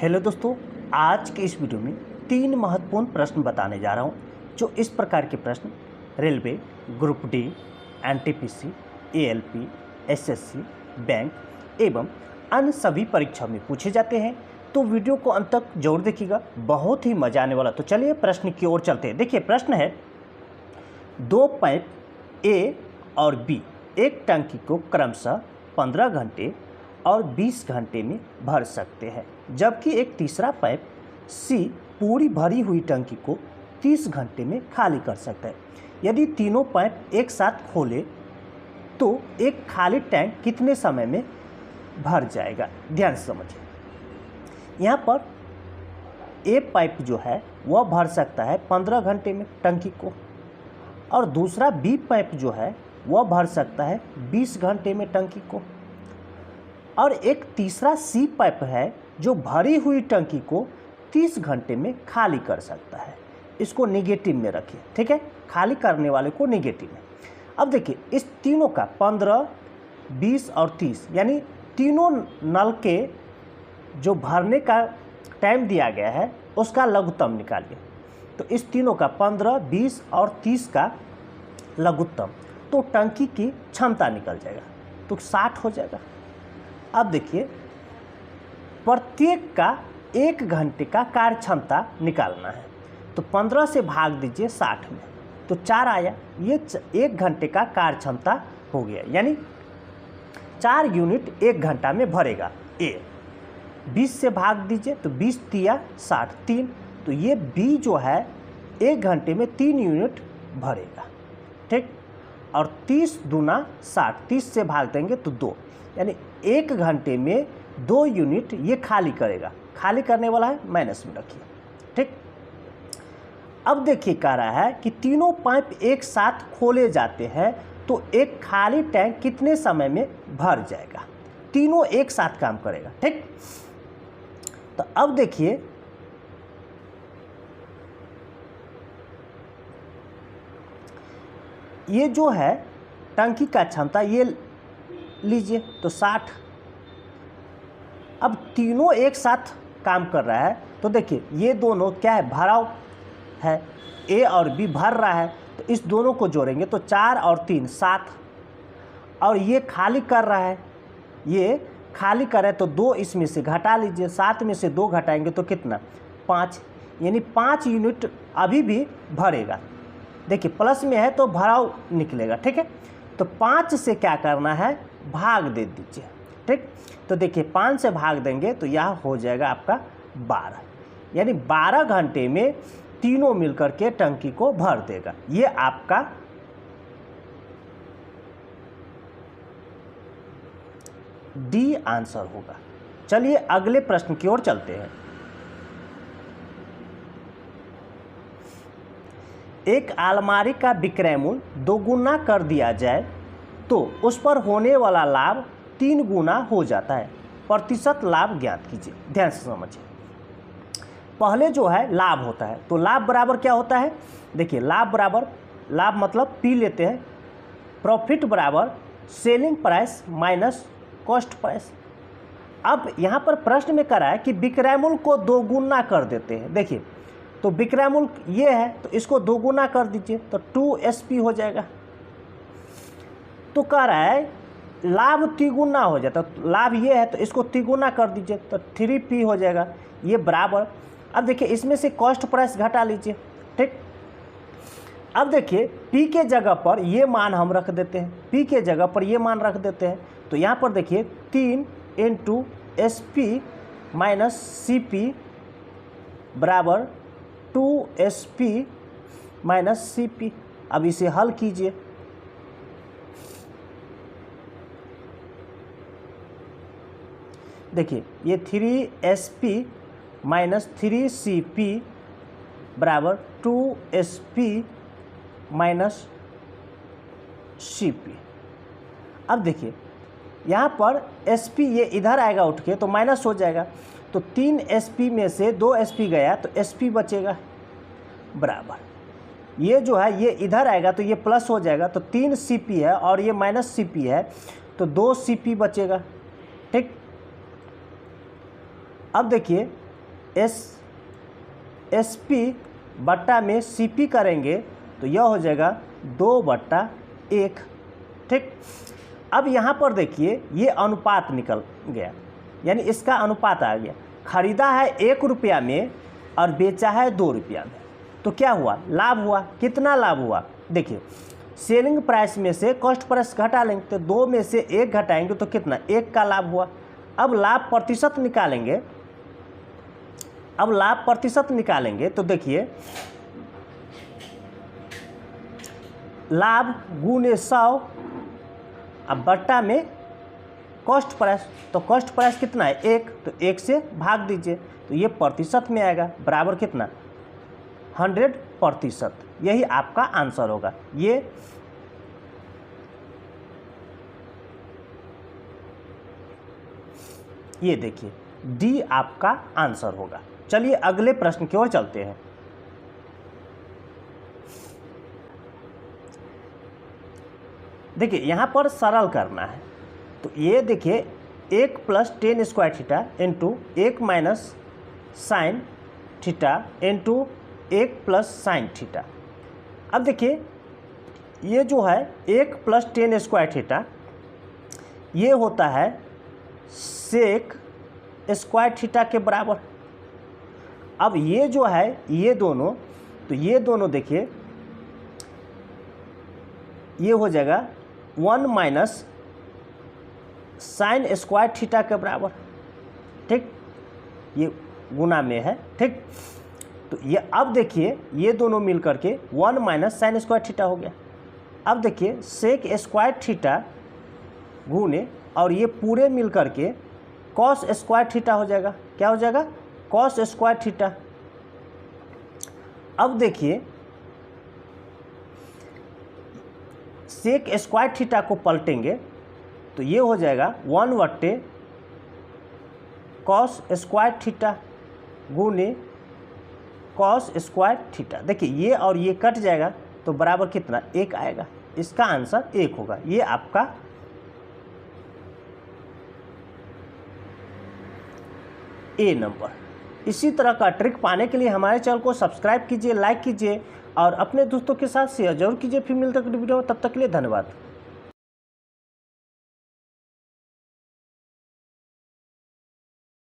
Hello दोस्तों, आज के इस वीडियो में 3 महत्वपूर्ण प्रश्न बताने जा रहा हूं, जो इस प्रकार के प्रश्न railway, group D, NTPC, ALP, SSC, bank एवं अन्य सभी परीक्षा में पूछे जाते हैं। तो वीडियो को अंत तक जरूर देखिएगा, बहुत ही मजा आने वाला। तो चलिए प्रश्न की ओर चलते हैं। देखिए प्रश्न है, 2 पाइप ए और बी एक टंकी को क्रमशः 15 घंटे और 20 घंटे में भर सकते हैं, जबकि एक तीसरा पाइप सी पूरी भरी हुई टंकी को 30 घंटे में खाली कर सकता है। यदि तीनों पाइप एक साथ खोले तो एक खाली टैंक कितने समय में भर जाएगा? ध्यान से समझिए। यहाँ पर ए पाइप जो है वह भर सकता है 15 घंटे में टंकी को, और दूसरा बी पाइप जो है वह भर सकता है 20 घंटे में टंकी को, और एक तीसरा सी पाइप है जो भरी हुई टंकी को 30 घंटे में खाली कर सकता है। इसको नेगेटिव में रखिए, ठीक है, खाली करने वाले को नेगेटिव में। अब देखिए इस तीनों का 15, 20 और 30 यानी तीनों नल के जो भरने का टाइम दिया गया है उसका लघुत्तम निकालिए। तो इस तीनों का 15, 20 और 30 का लघुत्तम, तो टंकी की क्षमता निकल जाएगा, तो 60 हो जाएगा। अब देखिए प्रत्येक का 1 घंटे का कार्य क्षमता निकालना है, तो 15 से भाग दीजिए 60 में, तो 4 आया। ये 1 घंटे का कार्य क्षमता हो गया, यानी 4 यूनिट 1 घंटा में भरेगा ए। 20 से भाग दीजिए तो 20 तिया 60, 3, तो ये बी जो है 1 घंटे में 3 यूनिट भरेगा, ठीक। और 30 दूना 60, 30 से भाग देंगे तो 2, यानी 1 घंटे में 2 यूनिट ये खाली करेगा। खाली करने वाला है, माइनस में रखिए, ठीक। अब देखिए कह रहा है कि तीनों पाइप एक साथ खोले जाते हैं तो एक खाली टैंक कितने समय में भर जाएगा? तीनों एक साथ काम करेगा, ठीक। तो अब देखिए ये जो है टंकी का क्षमता ये लीजिए, तो 60। अब तीनों एक साथ काम कर रहा है, तो देखिए ये दोनों क्या है, भराव है, ए और बी भर रहा है, तो इस दोनों को जोड़ेंगे तो 4 और 3 7, और ये खाली कर रहा है, ये खाली करे तो 2 इसमें से घटा लीजिए, 7 में से 2 घटाएंगे तो कितना, 5, यानी 5 यूनिट अभी भी भरेगा। देखिए प्लस में है तो भराव निकलेगा, ठीक है। तो 5 से क्या करना है, भाग दे दीजिए, ठीक। तो देखिए 5 से भाग देंगे तो यह हो जाएगा आपका 12, यानी 12 घंटे में तीनों मिलकर के टंकी को भर देगा। ये आपका डी आंसर होगा। चलिए अगले प्रश्न की ओर चलते हैं। एक अलमारी का विक्रय मूल्य 2 गुना कर दिया जाए तो उस पर होने वाला लाभ 3 गुना हो जाता है, प्रतिशत लाभ ज्ञात कीजिए। ध्यान से समझिए। पहले जो है लाभ होता है, तो लाभ बराबर क्या होता है, देखिए लाभ बराबर, लाभ मतलब पी लेते हैं, प्रॉफिट बराबर selling price minus cost price. अब यहाँ पर प्रश्न में करा है कि विक्रय मूल्य को 2 गुना कर देते हैं। देखिए तो विक्रय मूल्य ये है तो इसको 2 गुना कर दीजिए तो 2SP हो जाएगा। तो कह रहा है लाभ तिगुना हो जाता, तो लाभ ये है तो इसको तिगुना कर दीजिए तो 3P हो जाएगा, ये बराबर। अब देखिए इसमें से कॉस्ट प्राइस घटा लीजिए, ठीक। अब देखिए P के जगह पर ये मान हम रख देते हैं, P के जगह पर ये मान रख देते हैं, तो यहाँ पर देखिए 3 × SP माइनस CP बराबर 2SP माइनस CP। अब इसे हल कीजिए, देखिए ये 3SP माइनस 3CP बराबर 2SP माइनस CP। अब देखिए यहाँ पर SP ये इधर आएगा उठ के तो माइनस हो जाएगा, तो 3SP में से 2SP गया तो SP बचेगा बराबर, ये जो है ये इधर आएगा तो ये प्लस हो जाएगा, तो 3CP है और ये माइनस CP है तो 2CP बचेगा, ठीक। अब देखिए एस पी बट्टा में सी पी करेंगे तो यह हो जाएगा 2/1। ठीक, अब यहाँ पर देखिए ये अनुपात निकल गया, यानी इसका अनुपात आ गया। खरीदा है 1 रुपया में और बेचा है 2 रुपया में, तो क्या हुआ? लाभ हुआ। कितना लाभ हुआ? देखिए, सेलिंग प्राइस में से कॉस्ट प्राइस घटा लेंगे तो 2 में से 1 घटाएंगे तो कितना? 1 का लाभ हुआ। अब लाभ प्रतिशत निकालेंगे, तो देखिए लाभ गुणे 100 अब बट्टा में कॉस्ट प्राइस, तो कॉस्ट प्राइस कितना है? 1, तो 1 से भाग दीजिए तो ये प्रतिशत में आएगा, बराबर कितना? 100%। यही आपका आंसर होगा। ये देखिए डी आपका आंसर होगा। चलिए अगले प्रश्न की ओर चलते हैं। देखिए यहाँ पर सरल करना है, तो ये देखिए 1 + tan square theta into 1 - sin theta into 1 + sin theta. अब देखिए ये जो है 1 + tan स्क्वायर थीटा ये होता है सेक स्क्वायर थीटा के बराबर। अब ये जो है ये दोनों, तो ये दोनों देखिए ये हो जाएगा 1 - sin स्क्वायर थीटा के बराबर। ठीक, ये गुना में है। ठीक, तो ये अब देखिए ये दोनों मिल करके 1 - sin स्क्वायर थीटा हो गया। अब देखिए सेक स्क्वायर थीटा गुने और ये पूरे मिल करके कॉस स्क्वायर थीटा हो जाएगा। क्या हो जाएगा? Cos square theta. अब देखिए सेक स्क्वायर थीटा को पलटेंगे तो ये हो जाएगा 1/cos स्क्वायर थीटा गुने कॉस स्क्वायर थीटा। देखिए ये और ये कट जाएगा तो बराबर कितना? 1 आएगा। इसका आंसर 1 होगा। ये आपका ए नंबर। इसी तरह का ट्रिक पाने के लिए हमारे चैनल को सब्सक्राइब कीजिए, लाइक कीजिए और अपने दोस्तों के साथ शेयर जरूर कीजिए। फिर मिलते हैं अगली वीडियो में, तब तक के लिए धन्यवाद।